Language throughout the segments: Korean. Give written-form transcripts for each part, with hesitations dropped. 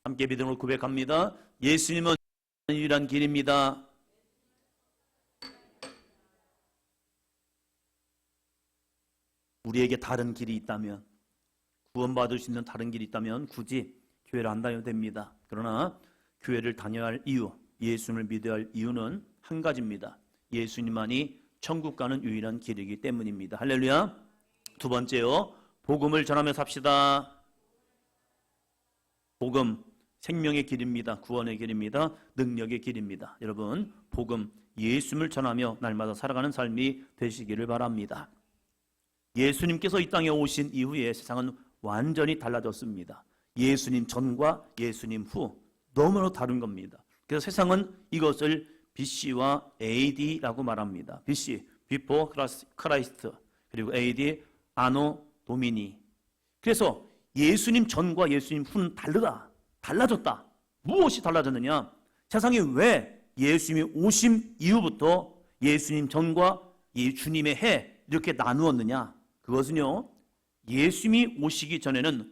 함께 믿음으로 고백합니다. 예수님은 유일한 길입니다. 우리에게 다른 길이 있다면, 구원받을 수 있는 다른 길이 있다면 굳이 교회를 안 다녀도 됩니다. 그러나 교회를 다녀야 할 이유, 예수님을 믿어야 할 이유는 한 가지입니다. 예수님만이 천국 가는 유일한 길이기 때문입니다. 할렐루야. 두 번째요, 복음을 전하며 삽시다. 복음, 생명의 길입니다. 구원의 길입니다. 능력의 길입니다. 여러분, 복음, 예수님을 전하며 날마다 살아가는 삶이 되시기를 바랍니다. 예수님께서 이 땅에 오신 이후에 세상은 완전히 달라졌습니다. 예수님 전과 예수님 후 너무나 다른 겁니다. 그래서 세상은 이것을 BC와 AD라고 말합니다. BC, Before Christ, 그리고 AD, Anno Domini. 그래서 예수님 전과 예수님 후는 달라졌다. 무엇이 달라졌느냐? 세상이 왜 예수님이 오심 이후부터 예수님 전과 주님의 해 이렇게 나누었느냐? 그것은요, 예수님이 오시기 전에는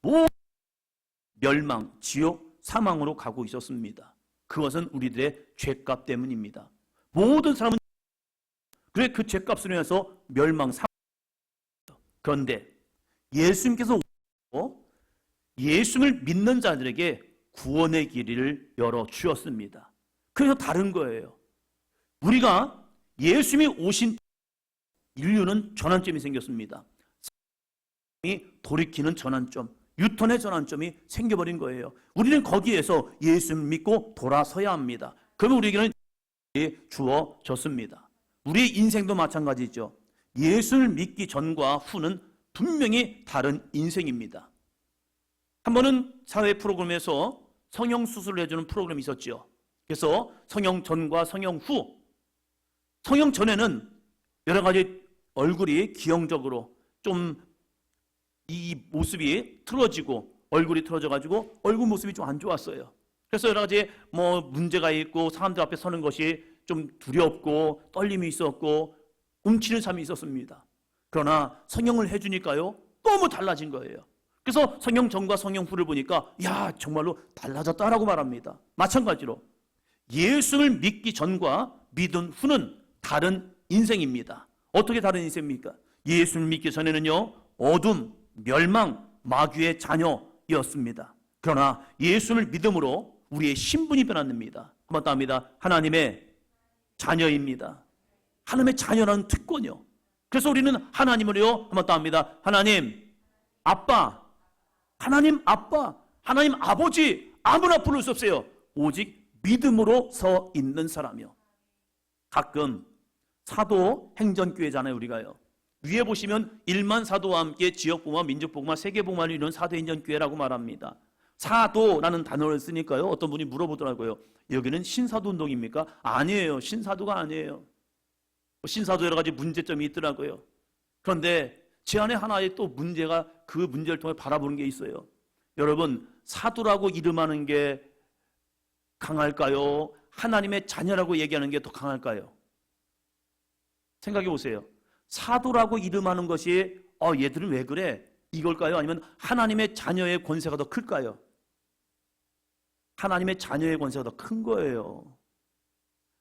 모든 멸망, 지옥, 사망으로 가고 있었습니다. 그것은 우리들의 죄값 때문입니다. 모든 사람은 그래 그 죄값으로 인해서 멸망, 사망. 그런데 예수님께서 예수님을 믿는 자들에게 구원의 길을 열어 주었습니다. 그래서 다른 거예요. 우리가 예수님이 오신 인류는 전환점이 생겼습니다. 사람이 돌이키는 전환점, 유턴의 전환점이 생겨버린 거예요. 우리는 거기에서 예수님을 믿고 돌아서야 합니다. 그러면 우리에게는 주어졌습니다. 우리의 인생도 마찬가지죠. 예수를 믿기 전과 후는 분명히 다른 인생입니다. 한 번은 사회 프로그램에서 성형수술을 해주는 프로그램이 있었죠. 그래서 성형 전과 성형 후, 성형 전에는 여러 가지 얼굴이 기형적으로 좀 이 모습이 틀어지고 얼굴이 틀어져가지고 얼굴 모습이 좀 안 좋았어요. 그래서 여러 가지 문제가 있고 사람들 앞에 서는 것이 좀 두렵고 떨림이 있었고 움츠리는 삶이 있었습니다. 그러나 성형을 해주니까요 너무 달라진 거예요. 그래서 성형 전과 성형 후를 보니까 야 정말로 달라졌다라고 말합니다. 마찬가지로 예수를 믿기 전과 믿은 후는 다른 인생입니다. 어떻게 다른 인생입니까? 예수를 믿기 전에는요 어둠, 멸망, 마귀의 자녀였습니다. 그러나 예수를 믿음으로 우리의 신분이 변합니다. 한번 더 합니다. 하나님의 자녀입니다. 하나님의 자녀라는 특권이요. 그래서 우리는 하나님을요 한번 더 합니다. 하나님 아빠, 하나님 아빠, 하나님 아버지 아무나 부를 수 없어요. 오직 믿음으로 서 있는 사람이요. 가끔 사도 행전교회잖아요. 우리가요 위에 보시면 1만 사도와 함께 지역복음화, 민족복음화, 세계복음화를 이루는 사도행전교회라고 말합니다. 사도라는 단어를 쓰니까요 어떤 분이 물어보더라고요. 여기는 신사도운동입니까? 아니에요. 신사도가 아니에요. 신사도 여러 가지 문제점이 있더라고요. 그런데 제 안에 하나의 또 문제가 그 문제를 통해 바라보는 게 있어요. 여러분 사도라고 이름하는 게 강할까요? 하나님의 자녀라고 얘기하는 게 더 강할까요? 생각해 보세요. 사도라고 이름하는 것이 얘들은 왜 그래? 이걸까요? 아니면 하나님의 자녀의 권세가 더 클까요? 하나님의 자녀의 권세가 더 큰 거예요.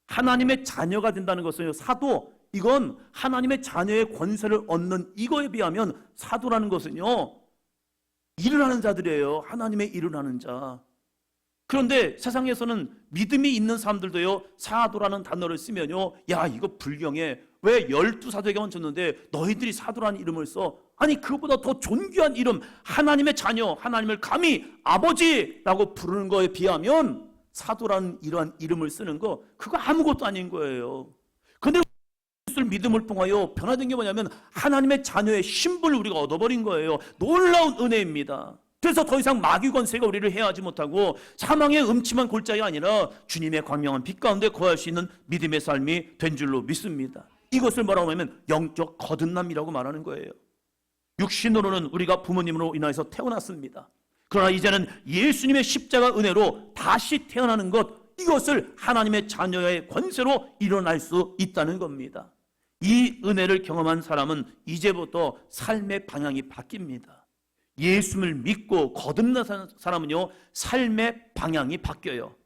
하나님의 자녀가 된다는 것은요 사도, 이건 하나님의 자녀의 권세를 얻는 이거에 비하면 사도라는 것은요 일을 하는 자들이에요. 하나님의 일을 하는 자. 그런데 세상에서는 믿음이 있는 사람들도요 사도라는 단어를 쓰면요 야 이거 불경해. 왜 12사도에게만 줬는데 너희들이 사도라는 이름을 써? 아니 그보다 더 존귀한 이름, 하나님의 자녀, 하나님을 감히 아버지라고 부르는 거에 비하면 사도라는 이러한 이름을 쓰는 거 그거 아무것도 아닌 거예요. 그런데 믿음을 통하여 변화된 게 뭐냐면 하나님의 자녀의 신분을 우리가 얻어버린 거예요. 놀라운 은혜입니다. 그래서 더 이상 마귀 권세가 우리를 해하지 못하고 사망의 음침한 골짜기가 아니라 주님의 광명한 빛 가운데 거할 수 있는 믿음의 삶이 된 줄로 믿습니다. 이것을 뭐라고 하면 영적 거듭남이라고 말하는 거예요. 육신으로는 우리가 부모님으로 인하여서 태어났습니다. 그러나 이제는 예수님의 십자가 은혜로 다시 태어나는 것, 이것을 하나님의 자녀의 권세로 일어날 수 있다는 겁니다. 이 은혜를 경험한 사람은 이제부터 삶의 방향이 바뀝니다. 예수를 믿고 거듭난 사람은요, 삶의 방향이 바뀌어요.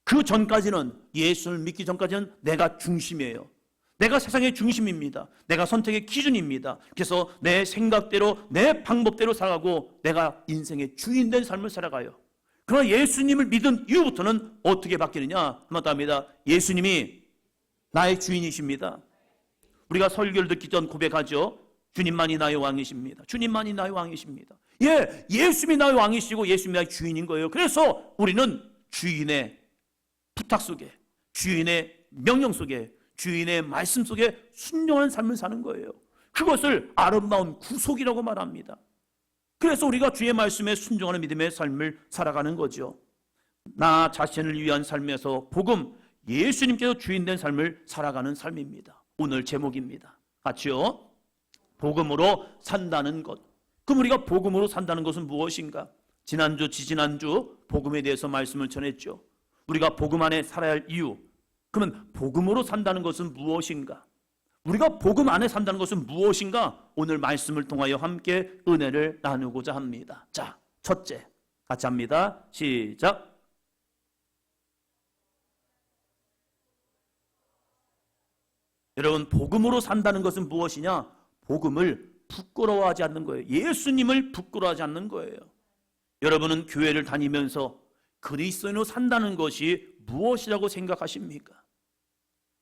그 전까지는, 예수를 믿기 전까지는 내가 중심이에요. 내가 세상의 중심입니다. 내가 선택의 기준입니다. 그래서 내 생각대로, 내 방법대로 살아가고 내가 인생의 주인된 삶을 살아가요. 그러나 예수님을 믿은 이후부터는 어떻게 바뀌느냐? 한마디로 합니다. 예수님이 나의 주인이십니다. 우리가 설교를 듣기 전 고백하죠. 주님만이 나의 왕이십니다. 주님만이 나의 왕이십니다. 예, 예수님이 나의 왕이시고 예수님이 나의 주인인 거예요. 그래서 우리는 주인의 부탁 속에, 주인의 명령 속에, 주인의 말씀 속에 순종하는 삶을 사는 거예요. 그것을 아름다운 구속이라고 말합니다. 그래서 우리가 주의 말씀에 순종하는 믿음의 삶을 살아가는 거죠. 나 자신을 위한 삶에서 복음, 예수님께서 주인된 삶을 살아가는 삶입니다. 오늘 제목입니다. 같이요. 복음으로 산다는 것. 그럼 우리가 복음으로 산다는 것은 무엇인가? 지난주, 지지난주 복음에 대해서 말씀을 전했죠. 우리가 복음 안에 살아야 할 이유. 그러면 복음으로 산다는 것은 무엇인가? 우리가 복음 안에 산다는 것은 무엇인가? 오늘 말씀을 통하여 함께 은혜를 나누고자 합니다. 자, 첫째, 같이 합니다. 시작. 여러분, 복음으로 산다는 것은 무엇이냐? 복음을 부끄러워하지 않는 거예요. 예수님을 부끄러워하지 않는 거예요. 여러분은 교회를 다니면서 그리스도인으로 산다는 것이 무엇이라고 생각하십니까?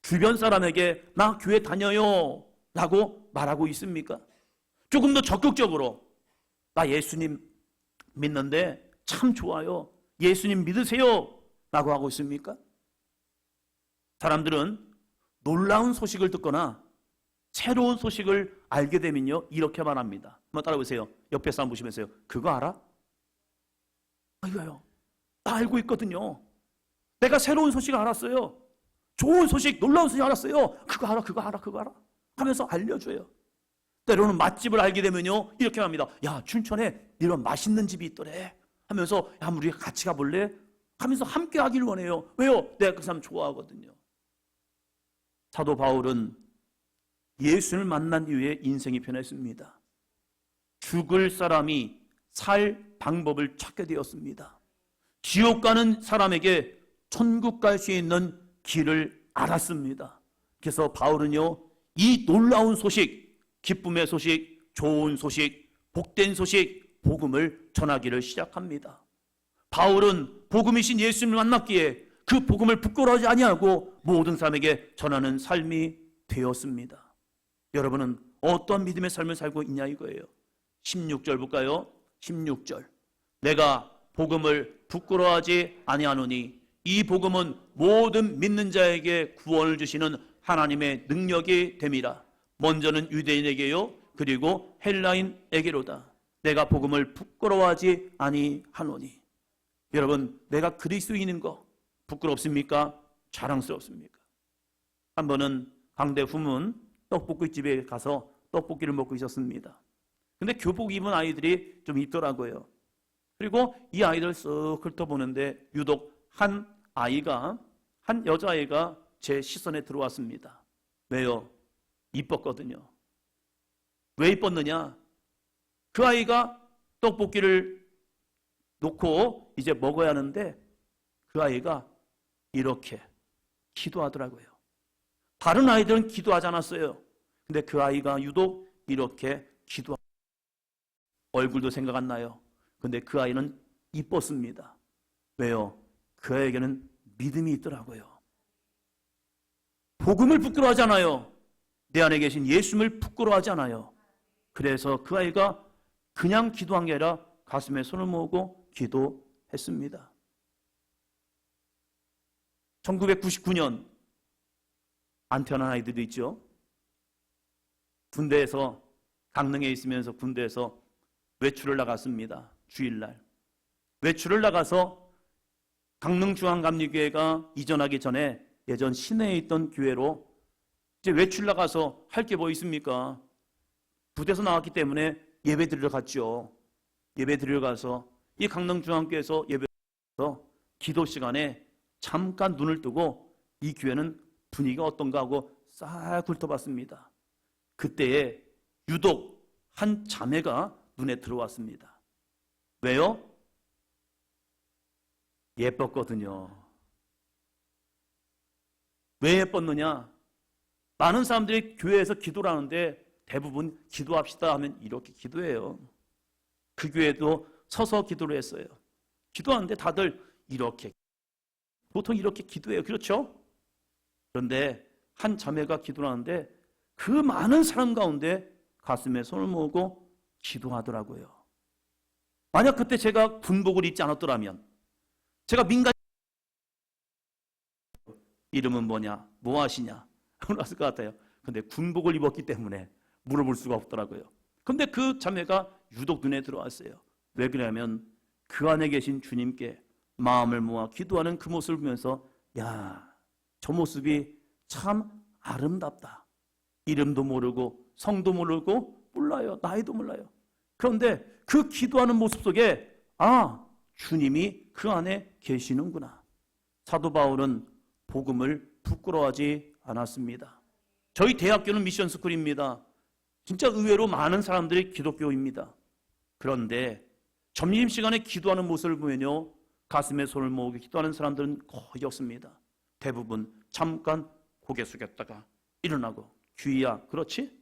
주변 사람에게 나 교회 다녀요 라고 말하고 있습니까? 조금 더 적극적으로 나 예수님 믿는데 참 좋아요, 예수님 믿으세요 라고 하고 있습니까? 사람들은 놀라운 소식을 듣거나 새로운 소식을 알게 되면요, 이렇게 말합니다. 한번 따라보세요. 옆에 사람 보시면서요. 그거 알아? 아이고요, 나 알고 있거든요. 내가 새로운 소식 알았어요. 좋은 소식, 놀라운 소식 알았어요. 그거 알아, 그거 알아, 그거 알아 하면서 알려줘요. 때로는 맛집을 알게 되면요, 이렇게 합니다. 야, 춘천에 이런 맛있는 집이 있더래 하면서, 야, 우리 같이 가볼래? 하면서 함께 하길 원해요. 왜요? 내가 그 사람 좋아하거든요. 사도 바울은 예수를 만난 이후에 인생이 변했습니다. 죽을 사람이 살 방법을 찾게 되었습니다. 지옥 가는 사람에게 천국 갈 수 있는 길을 알았습니다. 그래서 바울은요, 이 놀라운 소식, 기쁨의 소식, 좋은 소식, 복된 소식, 복음을 전하기를 시작합니다. 바울은 복음이신 예수님을 만났기에 그 복음을 부끄러워하지 아니하고 모든 사람에게 전하는 삶이 되었습니다. 여러분은 어떤 믿음의 삶을 살고 있냐 이거예요. 16절 볼까요? 16절. 내가 복음을 부끄러워하지 아니하노니 이 복음은 모든 믿는 자에게 구원을 주시는 하나님의 능력이 됨이라. 먼저는 유대인에게요, 그리고 헬라인에게로다. 내가 복음을 부끄러워하지 아니하노니. 여러분, 내가 그리스도인인 거 부끄럽습니까? 자랑스럽습니까? 한 번은 강대 후문 떡볶이집에 가서 떡볶이를 먹고 있었습니다. 근데 교복 입은 아이들이 좀 있더라고요. 그리고 이 아이들 쓱 훑어보는데 유독 한 여자아이가 제 시선에 들어왔습니다. 왜요? 이뻤거든요. 왜 이뻤느냐? 그 아이가 떡볶이를 놓고 이제 먹어야 하는데 그 아이가 이렇게 기도하더라고요. 다른 아이들은 기도하지 않았어요. 근데 그 아이가 유독 이렇게 기도하고, 얼굴도 생각 안 나요. 근데 그 아이는 이뻤습니다. 왜요? 그 아이에게는 믿음이 있더라고요. 복음을 부끄러워하지 않아요. 내 안에 계신 예수님을 부끄러워하지 않아요. 그래서 그 아이가 그냥 기도한 게 아니라 가슴에 손을 모으고 기도했습니다. 1999년 안 태어난 아이들도 있죠. 군대에서, 강릉에 있으면서 군대에서 외출을 나갔습니다. 주일날 외출을 나가서 강릉중앙감리교회가 이전하기 전에 예전 시내에 있던 교회로 이제 외출 나가서 할 게 뭐 있습니까? 부대에서 나왔기 때문에 예배 드리러 갔죠. 예배 드리러 가서 이 강릉중앙교회에서 예배에서 기도 시간에 잠깐 눈을 뜨고 이 교회는 분위기가 어떤가 하고 싹 훑어봤습니다. 그때에 유독 한 자매가 눈에 들어왔습니다. 왜요? 예뻤거든요. 왜 예뻤느냐? 많은 사람들이 교회에서 기도를 하는데 대부분 기도합시다 하면 이렇게 기도해요. 그 교회도 서서 기도를 했어요. 기도하는데 다들 이렇게, 보통 이렇게 기도해요. 그렇죠? 그런데 한 자매가 기도를 하는데 그 많은 사람 가운데 가슴에 손을 모으고 기도하더라고요. 만약 그때 제가 군복을 입지 않았더라면, 제가 민간 이름은 뭐냐, 뭐 하시냐 그랬을 것 같아요. 근데 군복을 입었기 때문에 물어볼 수가 없더라고요. 근데 그 자매가 유독 눈에 들어왔어요. 왜 그러냐면 그 안에 계신 주님께 마음을 모아 기도하는 그 모습을 보면서, 야, 저 모습이 참 아름답다. 이름도 모르고 성도 모르고 몰라요. 나이도 몰라요. 그런데 그 기도하는 모습 속에 주님이 그 안에 계시는구나. 사도 바울은 복음을 부끄러워하지 않았습니다. 저희 대학교는 미션스쿨입니다. 진짜 의외로 많은 사람들이 기독교입니다. 그런데 점심시간에 기도하는 모습을 보면요, 가슴에 손을 모으고 기도하는 사람들은 거의 없습니다. 대부분 잠깐 고개 숙였다가 일어나고, 귀야, 그렇지?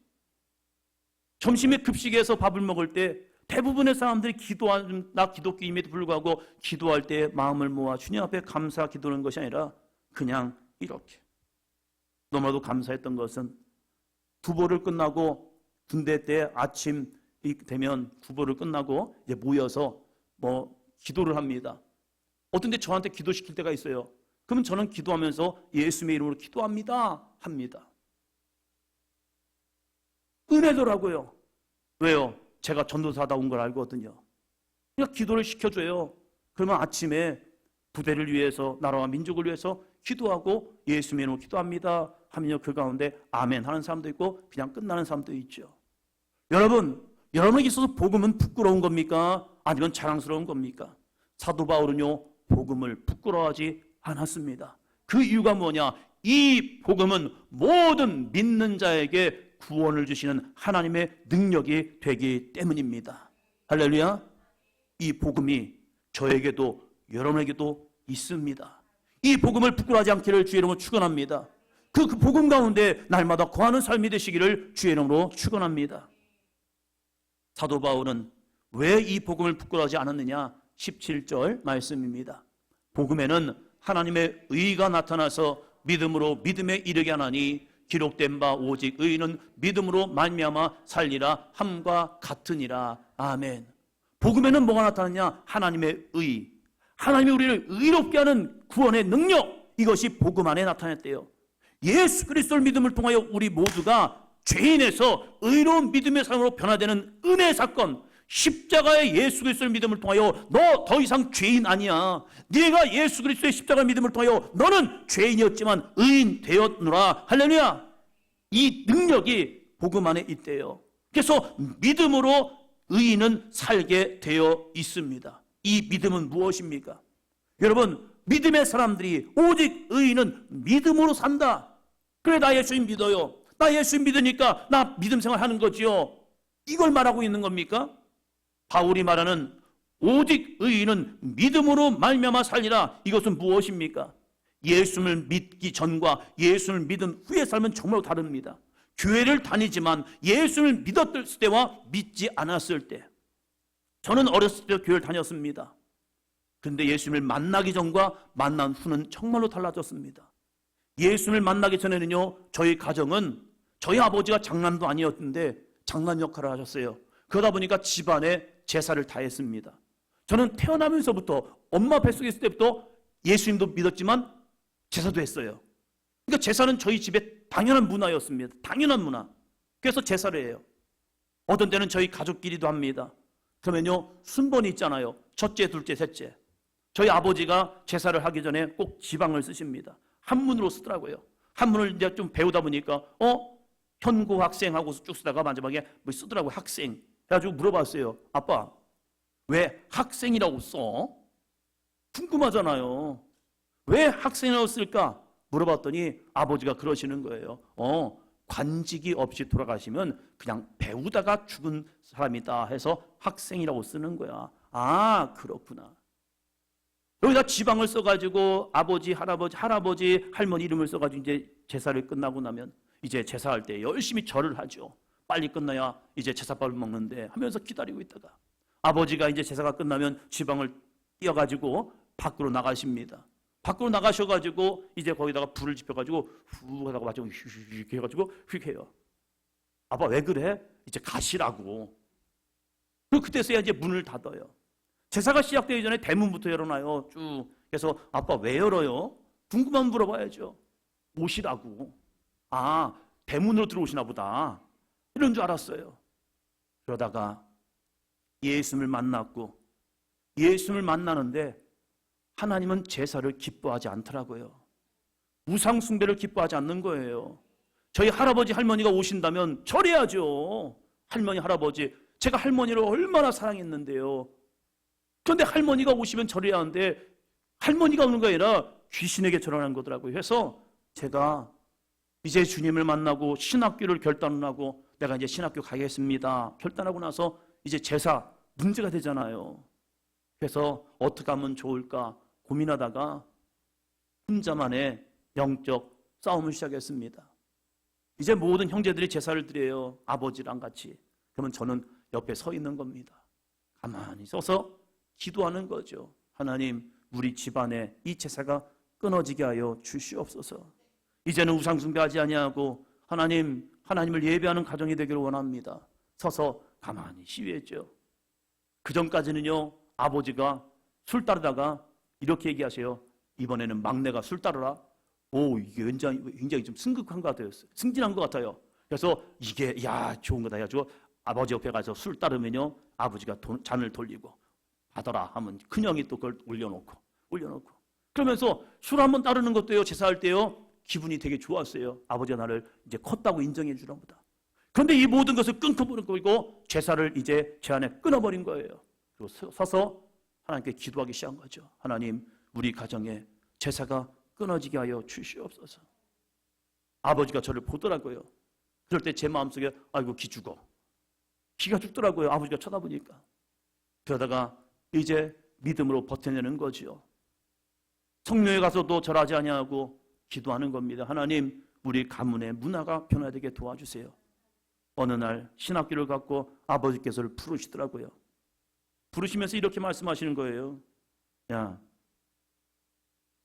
점심에 급식에서 밥을 먹을 때 대부분의 사람들이 기도하는, 나 기독교임에도 불구하고 기도할 때 마음을 모아 주님 앞에 감사 기도하는 것이 아니라 그냥 이렇게. 너무나도 감사했던 것은 구보를 끝나고 군대 때 아침 되면 구보를 끝나고 이제 모여서 기도를 합니다. 어떤 데 저한테 기도시킬 때가 있어요. 그러면 저는 기도하면서 예수님의 이름으로 기도합니다 합니다. 은혜더라고요. 왜요? 제가 전도사다 온 걸 알거든요. 그러니까 기도를 시켜줘요. 그러면 아침에 부대를 위해서, 나라와 민족을 위해서 기도하고 예수님의 이름으로 기도합니다 하면요, 그 가운데 아멘 하는 사람도 있고 그냥 끝나는 사람도 있죠. 여러분에게 있어서 복음은 부끄러운 겁니까? 아니면 자랑스러운 겁니까? 사도 바울은요, 복음을 부끄러워하지 않았습니다. 그 이유가 뭐냐? 이 복음은 모든 믿는 자에게 구원을 주시는 하나님의 능력이 되기 때문입니다. 할렐루야. 이 복음이 저에게도 여러분에게도 있습니다. 이 복음을 부끄러워하지 않기를 주의 이름으로 축원합니다. 그 복음 가운데 날마다 거하는 삶이 되시기를 주의 이름으로 축원합니다. 사도 바울은 왜 이 복음을 부끄러워하지 않았느냐? 17절 말씀입니다. 복음에는 하나님의 의가 나타나서 믿음으로 믿음에 이르게 하나니 기록된 바 오직 의인은 믿음으로 말미암아 살리라 함과 같으니라. 아멘. 복음에는 뭐가 나타나냐? 하나님의 의. 하나님이 우리를 의롭게 하는 구원의 능력, 이것이 복음 안에 나타났대요. 예수 그리스도를 믿음을 통하여 우리 모두가 죄인에서 의로운 믿음의 삶으로 변화되는 은혜 사건, 십자가의 예수 그리스도의 믿음을 통하여 너 더 이상 죄인 아니야. 네가 예수 그리스도의 십자가의 믿음을 통하여 너는 죄인이었지만 의인 되었노라. 할렐루야. 이 능력이 복음 안에 있대요. 그래서 믿음으로 의인은 살게 되어 있습니다. 이 믿음은 무엇입니까? 여러분, 믿음의 사람들이, 오직 의인은 믿음으로 산다. 그래, 나 예수님 믿어요. 나 예수님 믿으니까 나 믿음 생활하는 거지요. 이걸 말하고 있는 겁니까? 바울이 말하는 오직 의인은 믿음으로 말미암아 살리라, 이것은 무엇입니까? 예수를 믿기 전과 예수를 믿은 후의 삶은 정말 다릅니다. 교회를 다니지만 예수를 믿었을 때와 믿지 않았을 때, 저는 어렸을 때 교회를 다녔습니다. 근데 예수님을 만나기 전과 만난 후는 정말로 달라졌습니다. 예수님을 만나기 전에는요, 저희 가정은 저희 아버지가 장남도 아니었는데 장남 역할을 하셨어요. 그러다 보니까 집안에 제사를 다 했습니다. 저는 태어나면서부터 엄마 뱃속에 있을 때부터 예수님도 믿었지만 제사도 했어요. 그러니까 제사는 저희 집에 당연한 문화였습니다. 당연한 문화. 그래서 제사를 해요. 어떤 때는 저희 가족끼리도 합니다. 그러면요, 순번이 있잖아요. 첫째, 둘째, 셋째. 저희 아버지가 제사를 하기 전에 꼭 지방을 쓰십니다. 한문으로 쓰더라고요. 한문을 이제 좀 배우다 보니까 현고 학생하고 쭉 쓰다가 마지막에 뭐 쓰더라고요. 학생. 그래가지고 물어봤어요. 아빠, 왜 학생이라고 써? 궁금하잖아요. 왜 학생이라고 쓸까? 물어봤더니 아버지가 그러시는 거예요. 관직이 없이 돌아가시면 그냥 배우다가 죽은 사람이다 해서 학생이라고 쓰는 거야. 아, 그렇구나. 여기다 지방을 써가지고 아버지, 할아버지, 할머니 이름을 써가지고 이제 제사를 끝나고 나면 이제 제사할 때 열심히 절을 하죠. 빨리 끝나야 이제 제사밥을 먹는데 하면서 기다리고 있다가 아버지가 이제 제사가 끝나면 지방을 띄어가지고 밖으로 나가십니다. 밖으로 나가셔가지고 이제 거기다가 불을 지펴가지고 후 하다가 마지막에 휙 해가지고 휙 해요. 아빠 왜 그래? 이제 가시라고. 그리고 그때서야 이제 문을 닫아요. 제사가 시작되기 전에 대문부터 열어놔요. 쭉. 그래서 아빠 왜 열어요? 궁금하면 물어봐야죠. 오시라고. 아, 대문으로 들어오시나 보다. 이런 줄 알았어요. 그러다가 예수님을 만났고 예수님을 만나는데 하나님은 제사를 기뻐하지 않더라고요. 우상 숭배를 기뻐하지 않는 거예요. 저희 할아버지 할머니가 오신다면 절해야죠. 할머니 할아버지, 제가 할머니를 얼마나 사랑했는데요. 그런데 할머니가 오시면 절해야 하는데 할머니가 오는 게 아니라 귀신에게 절하는 거더라고요. 그래서 제가 이제 주님을 만나고 신학교를 결단을 하고 내가 이제 신학교 가겠습니다. 결단하고 나서 이제 제사 문제가 되잖아요. 그래서 어떻게 하면 좋을까 고민하다가 혼자만의 영적 싸움을 시작했습니다. 이제 모든 형제들이 제사를 드려요. 아버지랑 같이. 그러면 저는 옆에 서 있는 겁니다. 가만히 서서 기도하는 거죠. 하나님, 우리 집안에 이 제사가 끊어지게 하여 주시옵소서. 이제는 우상숭배하지 아니하고 하나님을 예배하는 가정이 되기를 원합니다. 서서 가만히 시위했죠. 그 전까지는요, 아버지가 술 따르다가 이렇게 얘기하세요. 이번에는 막내가 술 따르라. 오, 이게 굉장히 좀 승극한 것 같아요. 승진한 것 같아요. 그래서 이게 좋은 거다 해가지고 아버지 옆에 가서 술 따르면요, 아버지가 잔을 돌리고 받아라 하면 큰형이 또 그걸 올려놓고 그러면서 술 한번 따르는 것도요, 제사할 때요 기분이 되게 좋았어요. 아버지가 나를 이제 컸다고 인정해 주나 보다. 그런데 이 모든 것을 끊어버리고 제사를 이제 제 안에 끊어버린 거예요. 그리고 서서 하나님께 기도하기 시작한 거죠. 하나님, 우리 가정에 제사가 끊어지게 하여 주시옵소서. 아버지가 저를 보더라고요. 그럴 때 제 마음속에 아이고 기가 죽더라고요. 아버지가 쳐다보니까. 그러다가 이제 믿음으로 버텨내는 거죠. 성묘에 가서도 절하지 아니하고 기도하는 겁니다. 하나님, 우리 가문의 문화가 변화되게 도와주세요. 어느 날 신학기를 갖고 아버지께서를 부르시더라고요. 부르시면서 이렇게 말씀하시는 거예요. 야,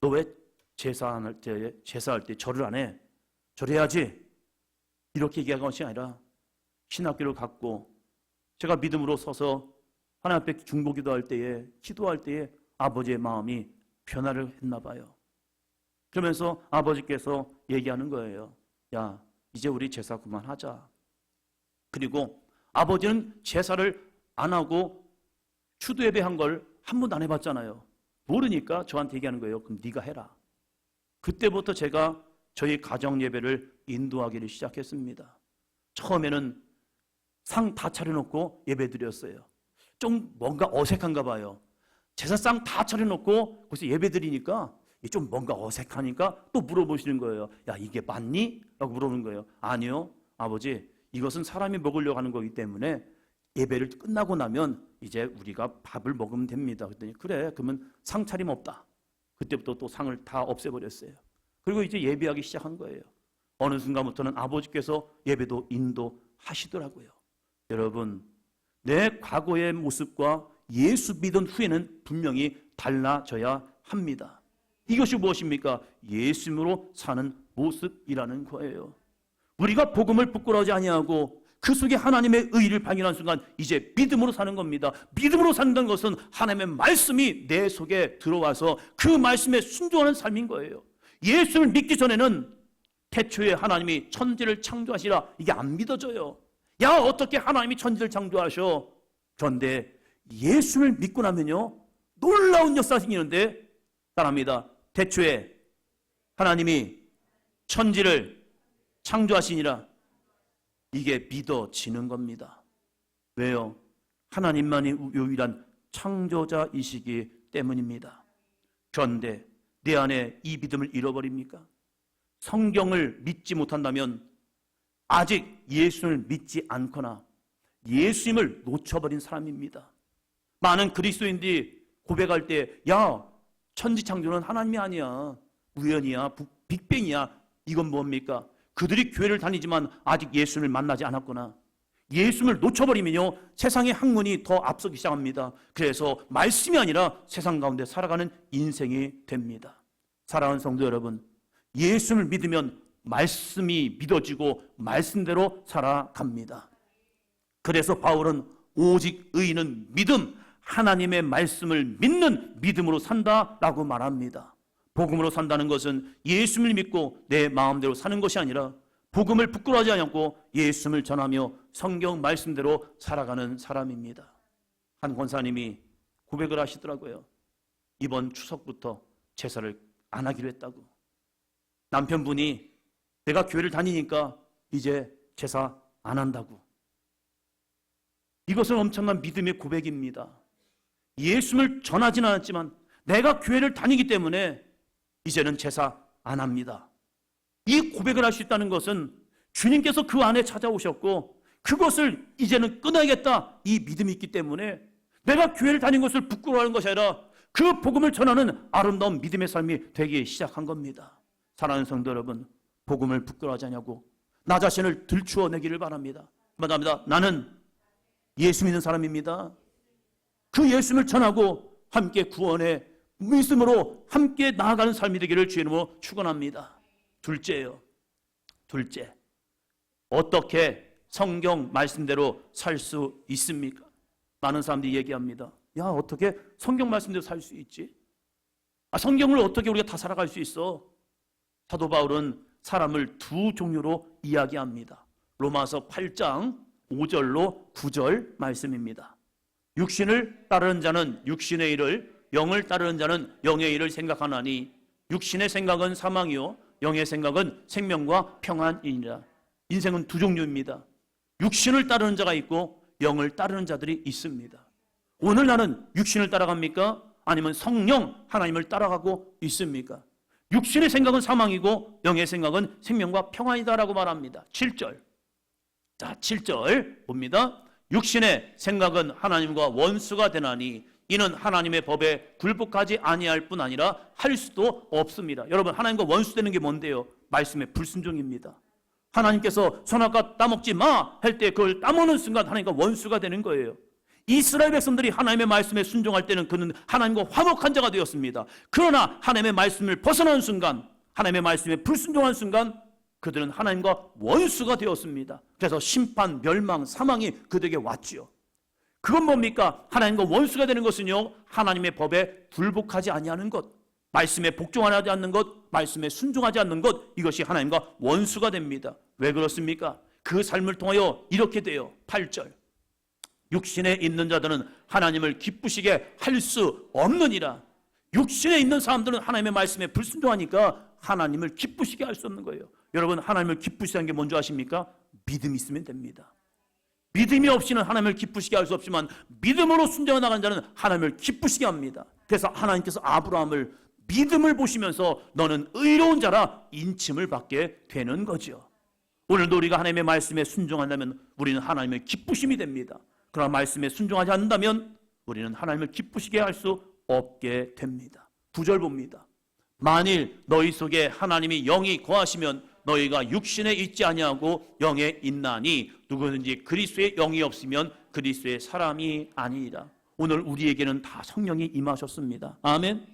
너 왜 제사할 때 절을 안 해? 절해야지. 이렇게 얘기한 것이 아니라 신학기를 갖고 제가 믿음으로 서서 하나님 앞에 중보기도할 때에 기도할 때에 아버지의 마음이 변화를 했나 봐요. 그러면서 아버지께서 얘기하는 거예요. 야, 이제 우리 제사 그만하자. 그리고 아버지는 제사를 안 하고 추도 예배한 걸 한 번도 안 해봤잖아요. 모르니까 저한테 얘기하는 거예요. 그럼 네가 해라. 그때부터 제가 저희 가정 예배를 인도하기를 시작했습니다. 처음에는 상 다 차려놓고 예배 드렸어요. 좀 뭔가 어색한가 봐요. 제사상 다 차려놓고 거기서 예배 드리니까 좀 뭔가 어색하니까 또 물어보시는 거예요. 야, 이게 맞니? 라고 물어보는 거예요. 아니요, 아버지, 이것은 사람이 먹으려고 하는 거기 때문에 예배를 끝나고 나면 이제 우리가 밥을 먹으면 됩니다. 그랬더니 그래, 그러면 상 차림 없다. 그때부터 또 상을 다 없애버렸어요. 그리고 이제 예배하기 시작한 거예요. 어느 순간부터는 아버지께서 예배도 인도하시더라고요. 여러분, 내 과거의 모습과 예수 믿은 후에는 분명히 달라져야 합니다. 이것이 무엇입니까? 예수님으로 사는 모습이라는 거예요. 우리가 복음을 부끄러워하지 아니하고 그 속에 하나님의 의를 발견한 순간 이제 믿음으로 사는 겁니다. 믿음으로 산다는 것은 하나님의 말씀이 내 속에 들어와서 그 말씀에 순종하는 삶인 거예요. 예수를 믿기 전에는 태초에 하나님이 천지를 창조하시라, 이게 안 믿어져요. 야, 어떻게 하나님이 천지를 창조하셔? 그런데 예수를 믿고 나면요, 놀라운 역사가 생기는데, 따라합니다. 태초에 하나님이 천지를 창조하시니라. 이게 믿어지는 겁니다. 왜요? 하나님만이 유일한 창조자이시기 때문입니다. 그런데 내 안에 이 믿음을 잃어버립니까? 성경을 믿지 못한다면 아직 예수를 믿지 않거나 예수님을 놓쳐버린 사람입니다. 많은 그리스도인들이 고백할 때, 야, 천지창조는 하나님이 아니야, 우연이야, 빅뱅이야. 이건 뭡니까? 그들이 교회를 다니지만 아직 예수를 만나지 않았구나. 예수를 놓쳐버리면요, 세상의 학문이 더 앞서기 시작합니다. 그래서 말씀이 아니라 세상 가운데 살아가는 인생이 됩니다. 사랑하는 성도 여러분, 예수를 믿으면 말씀이 믿어지고 말씀대로 살아갑니다. 그래서 바울은 오직 의인은 믿음, 하나님의 말씀을 믿는 믿음으로 산다라고 말합니다. 복음으로 산다는 것은 예수를 믿고 내 마음대로 사는 것이 아니라 복음을 부끄러워하지 않고 예수를 전하며 성경 말씀대로 살아가는 사람입니다. 한 권사님이 고백을 하시더라고요. 이번 추석부터 제사를 안 하기로 했다고. 남편분이 내가 교회를 다니니까 이제 제사 안 한다고. 이것은 엄청난 믿음의 고백입니다. 예수를 전하지는 않았지만 내가 교회를 다니기 때문에 이제는 제사 안 합니다. 이 고백을 할 수 있다는 것은 주님께서 그 안에 찾아오셨고 그것을 이제는 끊어야겠다, 이 믿음이 있기 때문에 내가 교회를 다닌 것을 부끄러워하는 것이 아니라 그 복음을 전하는 아름다운 믿음의 삶이 되기 시작한 겁니다. 사랑하는 성도 여러분, 복음을 부끄러워하지 않냐고 나 자신을 들추어내기를 바랍니다. 맞습니다. 나는 예수 믿는 사람입니다. 그 예수를 전하고 함께 구원의 믿음으로 함께 나아가는 삶이 되기를 주의 이름으로 축원합니다. 둘째요. 둘째. 어떻게 성경 말씀대로 살 수 있습니까? 많은 사람들이 얘기합니다. 야, 어떻게 성경 말씀대로 살 수 있지? 성경을 어떻게 우리가 다 살아갈 수 있어? 사도 바울은 사람을 두 종류로 이야기합니다. 로마서 8장 5절로 9절 말씀입니다. 육신을 따르는 자는 육신의 일을, 영을 따르는 자는 영의 일을 생각하나니 육신의 생각은 사망이요 영의 생각은 생명과 평안이니라. 인생은 두 종류입니다. 육신을 따르는 자가 있고 영을 따르는 자들이 있습니다. 오늘 나는 육신을 따라갑니까? 아니면 성령 하나님을 따라가고 있습니까? 육신의 생각은 사망이고 영의 생각은 생명과 평안이다라고 말합니다. 7절. 자, 7절 봅니다. 육신의 생각은 하나님과 원수가 되나니 이는 하나님의 법에 굴복하지 아니할 뿐 아니라 할 수도 없습니다. 여러분, 하나님과 원수되는 게 뭔데요? 말씀의 불순종입니다. 하나님께서 선악과 따먹지 마 할 때 그걸 따먹는 순간 하나님과 원수가 되는 거예요. 이스라엘 백성들이 하나님의 말씀에 순종할 때는 그는 하나님과 화목한 자가 되었습니다. 그러나 하나님의 말씀을 벗어나는 순간, 하나님의 말씀에 불순종한 순간 그들은 하나님과 원수가 되었습니다. 그래서 심판, 멸망, 사망이 그들에게 왔지요. 그건 뭡니까? 하나님과 원수가 되는 것은요, 하나님의 법에 굴복하지 아니하는 것, 말씀에 복종하지 않는 것, 말씀에 순종하지 않는 것, 이것이 하나님과 원수가 됩니다. 왜 그렇습니까? 그 삶을 통하여 이렇게 돼요. 8절. 육신에 있는 자들은 하나님을 기쁘시게 할 수 없느니라. 육신에 있는 사람들은 하나님의 말씀에 불순종하니까 하나님을 기쁘시게 할 수 없는 거예요. 여러분, 하나님을 기쁘시게 하는 게 뭔지 아십니까? 믿음이 있으면 됩니다. 믿음이 없이는 하나님을 기쁘시게 할 수 없지만 믿음으로 순종해 나가는 자는 하나님을 기쁘시게 합니다. 그래서 하나님께서 아브라함을 믿음을 보시면서 너는 의로운 자라 인침을 받게 되는 거죠. 오늘도 우리가 하나님의 말씀에 순종한다면 우리는 하나님의 기쁘심이 됩니다. 그러나 말씀에 순종하지 않는다면 우리는 하나님을 기쁘시게 할 수 없게 됩니다. 9절 봅니다. 만일 너희 속에 하나님이 영이 거하시면 너희가 육신에 있지 아니하고 영에 있나니 누구든지 그리스도의 영이 없으면 그리스도의 사람이 아니니라. 오늘 우리에게는 다 성령이 임하셨습니다. 아멘.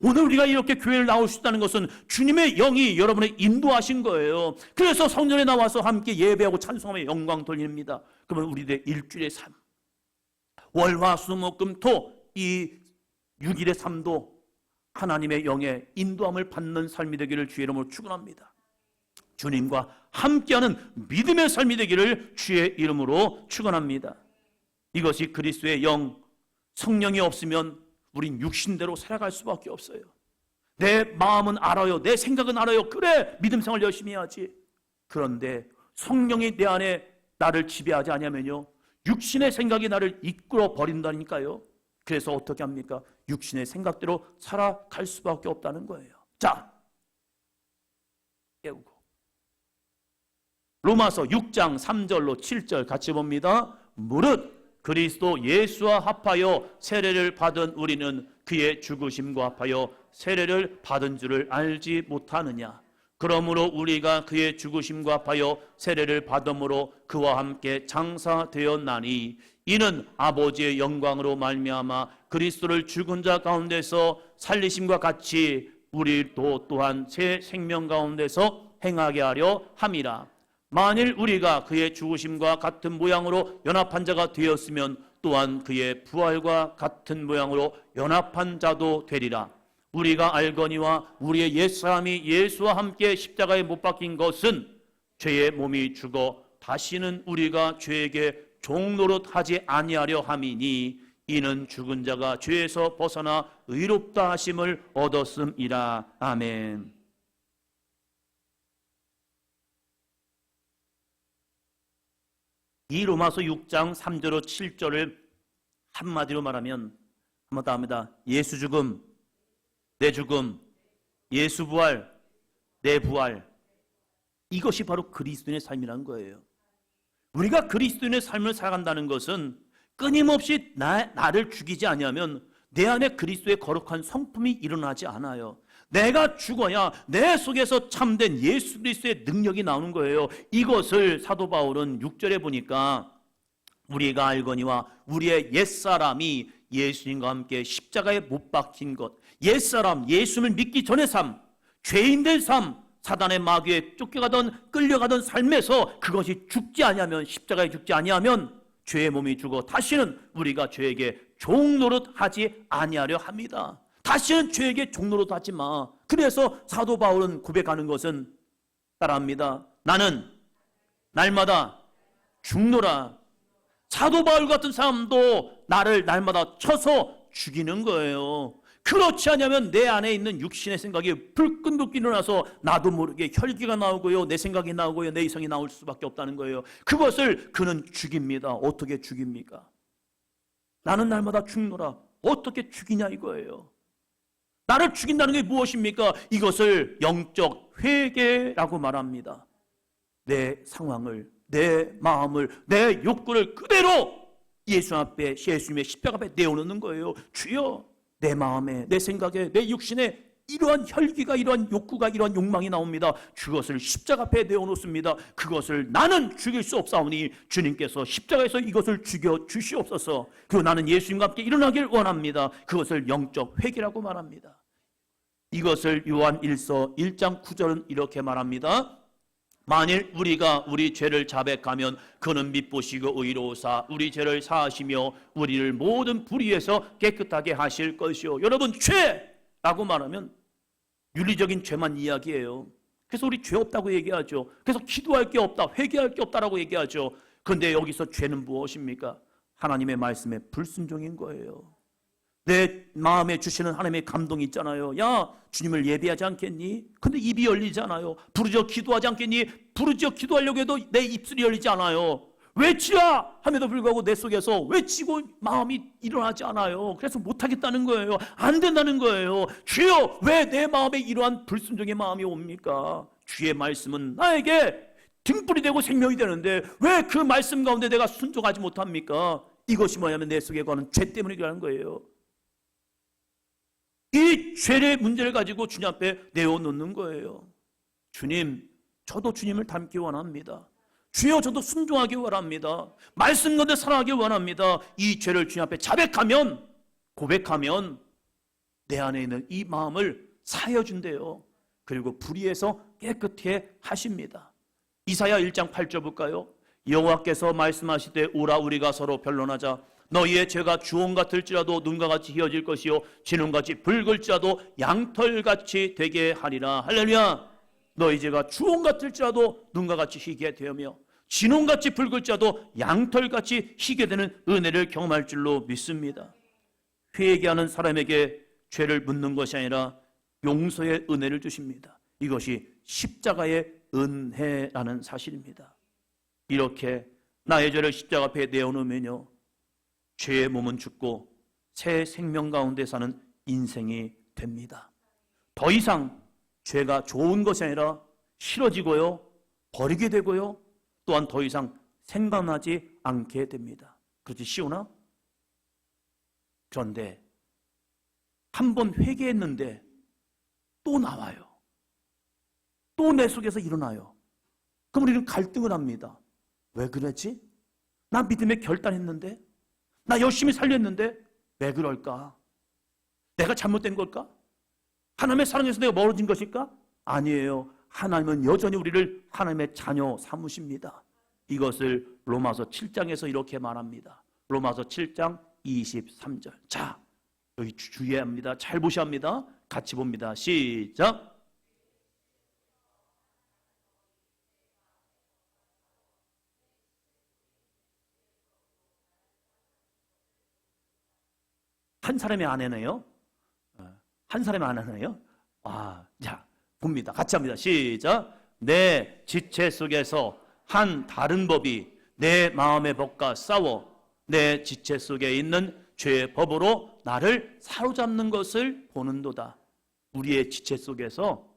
오늘 우리가 이렇게 교회를 나올 수 있다는 것은 주님의 영이 여러분을 인도하신 거예요. 그래서 성전에 나와서 함께 예배하고 찬송하며 영광 돌립니다. 그러면 우리들의 일주일의 삶, 월화수목금토 이 6일의 삶도 하나님의 영의 인도함을 받는 삶이 되기를 주의 이름으로 축원합니다. 주님과 함께하는 믿음의 삶이 되기를 주의 이름으로 축원합니다. 이것이 그리스도의 영, 성령이 없으면 우린 육신대로 살아갈 수밖에 없어요. 내 마음은 알아요. 내 생각은 알아요. 그래, 믿음 생활 열심히 해야지. 그런데 성령이 내 안에 나를 지배하지 않으면요, 육신의 생각이 나를 이끌어 버린다니까요. 그래서 어떻게 합니까? 육신의 생각대로 살아갈 수밖에 없다는 거예요. 자, 깨우고 로마서 6장 3절로 7절 같이 봅니다. 무릇 그리스도 예수와 합하여 세례를 받은 우리는 그의 죽으심과 합하여 세례를 받은 줄을 알지 못하느냐. 그러므로 우리가 그의 죽으심과 합하여 세례를 받음으로 그와 함께 장사되었나니 이는 아버지의 영광으로 말미암아 그리스도를 죽은 자 가운데서 살리심과 같이 우리도 또한 새 생명 가운데서 행하게 하려 함이라. 만일 우리가 그의 죽으심과 같은 모양으로 연합한 자가 되었으면 또한 그의 부활과 같은 모양으로 연합한 자도 되리라. 우리가 알거니와 우리의 옛사람이 예수와 함께 십자가에 못 박힌 것은 죄의 몸이 죽어 다시는 우리가 죄에게 종노릇하지 아니하려 함이니 이는 죽은 자가 죄에서 벗어나 의롭다 하심을 얻었음이라. 아멘. 이 로마서 6장 3절로 7절을 한마디로 말하면 한번 더 합니다. 예수 죽음, 내 죽음, 예수 부활, 내 부활. 이것이 바로 그리스도인의 삶이라는 거예요. 우리가 그리스도인의 삶을 살아간다는 것은 끊임없이 나를 죽이지 아니하면 내 안에 그리스도의 거룩한 성품이 일어나지 않아요. 내가 죽어야 내 속에서 참된 예수 그리스도의 능력이 나오는 거예요. 이것을 사도 바울은 6절에 보니까 우리가 알거니와 우리의 옛사람이 예수님과 함께 십자가에 못 박힌 것, 옛사람, 예수를 믿기 전의 삶, 죄인된 삶, 사단의 마귀에 쫓겨가던 끌려가던 삶에서 그것이 죽지 아니하면, 십자가에 죽지 아니하면 죄의 몸이 죽어 다시는 우리가 죄에게 종노릇하지 아니하려 합니다. 다시는 죄에게 종노릇하지 마. 그래서 사도 바울은 고백하는 것은 따라합니다. 나는 날마다 죽노라. 사도 바울 같은 사람도 나를 날마다 쳐서 죽이는 거예요. 그렇지 않으면 내 안에 있는 육신의 생각이 불끈불끈 일어나서 나도 모르게 혈기가 나오고요, 내 생각이 나오고요, 내 이성이 나올 수밖에 없다는 거예요. 그것을 그는 죽입니다. 어떻게 죽입니까? 나는 날마다 죽노라. 어떻게 죽이냐 이거예요. 나를 죽인다는 게 무엇입니까? 이것을 영적 회개라고 말합니다. 내 상황을, 내 마음을, 내 욕구를 그대로 예수 앞에, 예수님의 십자가 앞에 내어놓는 거예요. 주여, 내 마음에, 내 생각에, 내 육신에 이러한 혈기가, 이러한 욕구가, 이러한 욕망이 나옵니다. 그것을 십자가 앞에 내어놓습니다. 그것을 나는 죽일 수 없사오니 주님께서 십자가에서 이것을 죽여 주시옵소서. 그리고 나는 예수님과 함께 일어나길 원합니다. 그것을 영적 회개라고 말합니다. 이것을 요한 1서 1장 9절은 이렇게 말합니다. 만일 우리가 우리 죄를 자백하면 그는 미쁘시고 의로우사 우리 죄를 사하시며 우리를 모든 불의에서 깨끗하게 하실 것이요. 여러분, 죄라고 말하면 윤리적인 죄만 이야기해요. 그래서 우리 죄 없다고 얘기하죠. 그래서 기도할 게 없다, 회개할 게 없다라고 얘기하죠. 그런데 여기서 죄는 무엇입니까? 하나님의 말씀에 불순종인 거예요. 내 마음에 주시는 하나님의 감동이 있잖아요. 야, 주님을 예배하지 않겠니? 근데 입이 열리지 않아요. 부르짖어 기도하지 않겠니? 부르짖어 기도하려고 해도 내 입술이 열리지 않아요. 외치라 함에도 불구하고 내 속에서 외치고 마음이 일어나지 않아요. 그래서 못하겠다는 거예요. 안 된다는 거예요. 주여, 왜 내 마음에 이러한 불순종의 마음이 옵니까? 주의 말씀은 나에게 등불이 되고 생명이 되는데 왜 그 말씀 가운데 내가 순종하지 못합니까? 이것이 뭐냐면 내 속에 거는 죄 때문이라는 거예요. 이 죄의 문제를 가지고 주님 앞에 내어놓는 거예요. 주님, 저도 주님을 닮기 원합니다. 주여, 저도 순종하기 원합니다. 말씀 가운데 살아가기 원합니다. 이 죄를 주님 앞에 자백하면, 고백하면 내 안에 있는 이 마음을 사하여 준대요. 그리고 불의에서 깨끗해 하십니다. 이사야 1장 8절 볼까요? 여호와께서 말씀하시되 오라 우리가 서로 변론하자. 너희의 죄가 주홍 같을지라도 눈과 같이 희어질 것이요 진홍같이 붉을지라도 양털같이 되게 하리라. 할렐루야. 너희 죄가 주홍 같을지라도 눈과 같이 희게 되며 진홍같이 붉을지라도 양털같이 희게 되는 은혜를 경험할 줄로 믿습니다. 회개하는 사람에게 죄를 묻는 것이 아니라 용서의 은혜를 주십니다. 이것이 십자가의 은혜라는 사실입니다. 이렇게 나의 죄를 십자가 앞에 내어놓으면요, 죄의 몸은 죽고 새 생명 가운데 사는 인생이 됩니다. 더 이상 죄가 좋은 것이 아니라 싫어지고요, 버리게 되고요, 또한 더 이상 생각나지 않게 됩니다. 그렇지 시오나? 그런데 한 번 회개했는데 또 나와요. 또 내 속에서 일어나요. 그럼 우리는 갈등을 합니다. 왜 그랬지? 나 믿음에 결단했는데, 나 열심히 살렸는데 왜 그럴까? 내가 잘못된 걸까? 하나님의 사랑에서 내가 멀어진 것일까? 아니에요. 하나님은 여전히 우리를 하나님의 자녀 삼으십니다. 이것을 로마서 7장에서 이렇게 말합니다. 로마서 7장 23절. 자, 여기 주의해야 합니다. 잘 보셔야 합니다. 같이 봅니다. 시작. 한 사람의 아내네요. 한 사람의 아내네요. 자, 봅니다. 같이 합니다. 시작. 내 지체 속에서 한 다른 법이 내 마음의 법과 싸워 내 지체 속에 있는 죄의 법으로 나를 사로잡는 것을 보는도다. 우리의 지체 속에서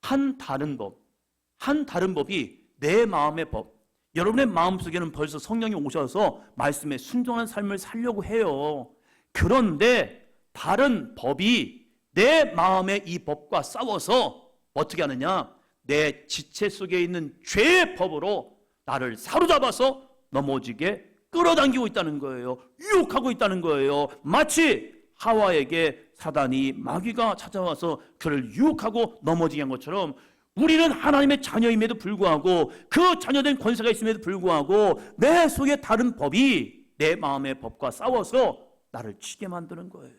한 다른 법이 내 마음의 법. 여러분의 마음속에는 벌써 성령이 오셔서 말씀에 순종한 삶을 살려고 해요. 그런데 다른 법이 내 마음의 이 법과 싸워서 어떻게 하느냐? 내 지체 속에 있는 죄의 법으로 나를 사로잡아서 넘어지게 끌어당기고 있다는 거예요. 유혹하고 있다는 거예요. 마치 하와에게 사단이 마귀가 찾아와서 그를 유혹하고 넘어지게 한 것처럼 우리는 하나님의 자녀임에도 불구하고 그 자녀된 권세가 있음에도 불구하고 내 속에 다른 법이 내 마음의 법과 싸워서 나를 치게 만드는 거예요.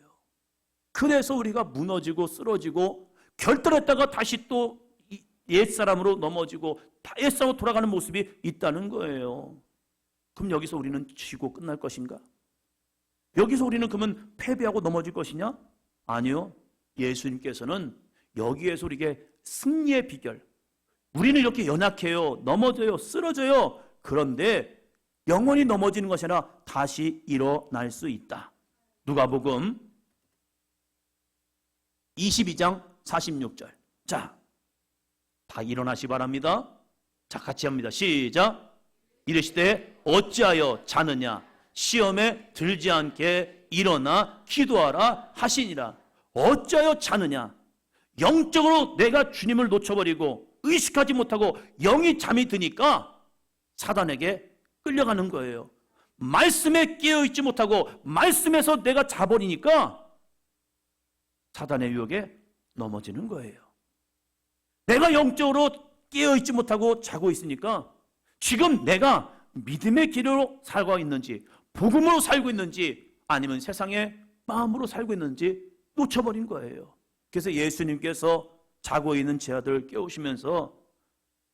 그래서 우리가 무너지고 쓰러지고 결단했다가 다시 또 옛사람으로 넘어지고 옛사람으로 돌아가는 모습이 있다는 거예요. 그럼 여기서 우리는 지고 끝날 것인가? 여기서 우리는 그러면 패배하고 넘어질 것이냐? 아니요. 예수님께서는 여기에서 우리에게 승리의 비결, 우리는 이렇게 연약해요, 넘어져요, 쓰러져요. 그런데 영원히 넘어지는 것이 아니라 다시 일어날 수 있다. 누가복음 22장 46절. 자, 다 일어나시 바랍니다. 자, 같이 합니다. 시작. 이르시되 어찌하여 자느냐? 시험에 들지 않게 일어나 기도하라 하시니라. 어찌하여 자느냐? 영적으로 내가 주님을 놓쳐버리고 의식하지 못하고 영이 잠이 드니까 사단에게 끌려가는 거예요. 말씀에 깨어있지 못하고 말씀에서 내가 자버리니까 사단의 유혹에 넘어지는 거예요. 내가 영적으로 깨어있지 못하고 자고 있으니까 지금 내가 믿음의 길로 살고 있는지, 복음으로 살고 있는지, 아니면 세상의 마음으로 살고 있는지 놓쳐버린 거예요. 그래서 예수님께서 자고 있는 제 아들을 깨우시면서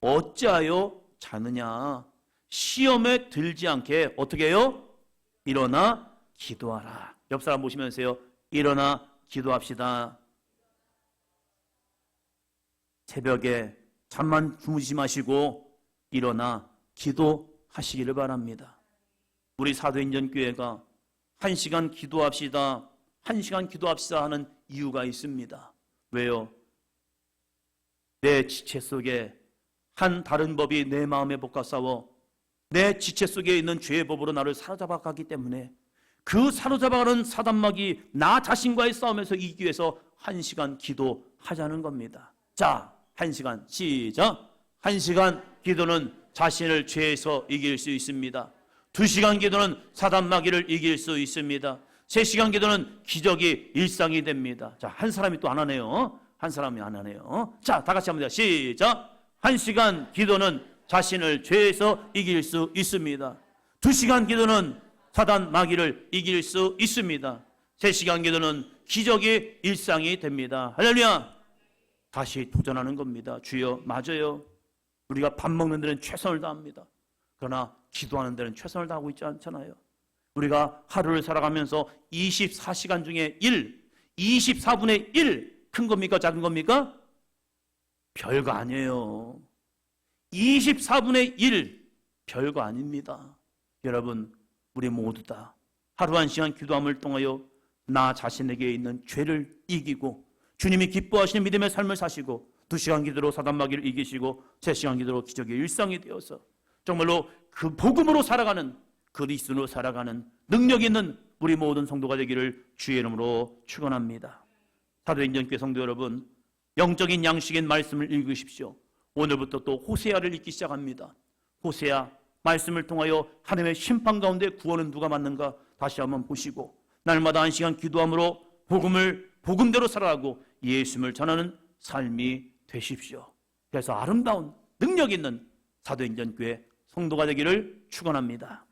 어찌하여 자느냐? 시험에 들지 않게 어떻게 해요? 일어나 기도하라. 옆 사람 보시면서요. 일어나 기도합시다. 새벽에 잠만 주무시지 마시고 일어나 기도하시기를 바랍니다. 우리 사도인전교회가 1시간 기도합시다, 1시간 기도합시다 하는 이유가 있습니다. 왜요? 내 지체 속에 한 다른 법이 내 마음의 법과 싸워 내 지체 속에 있는 죄의 법으로 나를 사로잡아가기 때문에 그 사로잡아가는 사단마귀 나 자신과의 싸움에서 이기기 위해서 1시간 기도하자는 겁니다. 자, 1시간 시작. 1시간 기도는 자신을 죄에서 이길 수 있습니다. 2시간 기도는 사단마귀를 이길 수 있습니다. 3시간 기도는 기적이 일상이 됩니다. 자, 한 사람이 또 안 하네요. 한 사람이 안 하네요. 자, 다 같이 합니다. 시작. 1시간 기도는 자신을 죄에서 이길 수 있습니다. 2시간 기도는 사단 마귀를 이길 수 있습니다. 3시간 기도는 기적이 일상이 됩니다. 할렐루야. 다시 도전하는 겁니다. 주여, 맞아요. 우리가 밥 먹는 데는 최선을 다합니다. 그러나 기도하는 데는 최선을 다하고 있지 않잖아요. 우리가 하루를 살아가면서 24시간 중에 24분의 1 큰 겁니까? 작은 겁니까? 별거 아니에요. 24분의 1 별거 아닙니다. 여러분, 우리 모두 다 하루 1시간 기도함을 통하여 나 자신에게 있는 죄를 이기고 주님이 기뻐하시는 믿음의 삶을 사시고 2시간 기도로 사단마귀를 이기시고 3시간 기도로 기적의 일상이 되어서 정말로 그 복음으로 살아가는 그리스도로 살아가는 능력 있는 우리 모든 성도가 되기를 주의 이름으로 축원합니다. 사도행전교회 성도 여러분, 영적인 양식의 말씀을 읽으십시오. 오늘부터 또 호세아를 읽기 시작합니다. 호세아 말씀을 통하여 하나님의 심판 가운데 구원은 누가 받는가 다시 한번 보시고, 날마다 한 시간 기도함으로 복음을 복음대로 살아가고 예수님을 전하는 삶이 되십시오. 그래서 아름다운 능력 있는 사도행전교회 성도가 되기를 축원합니다.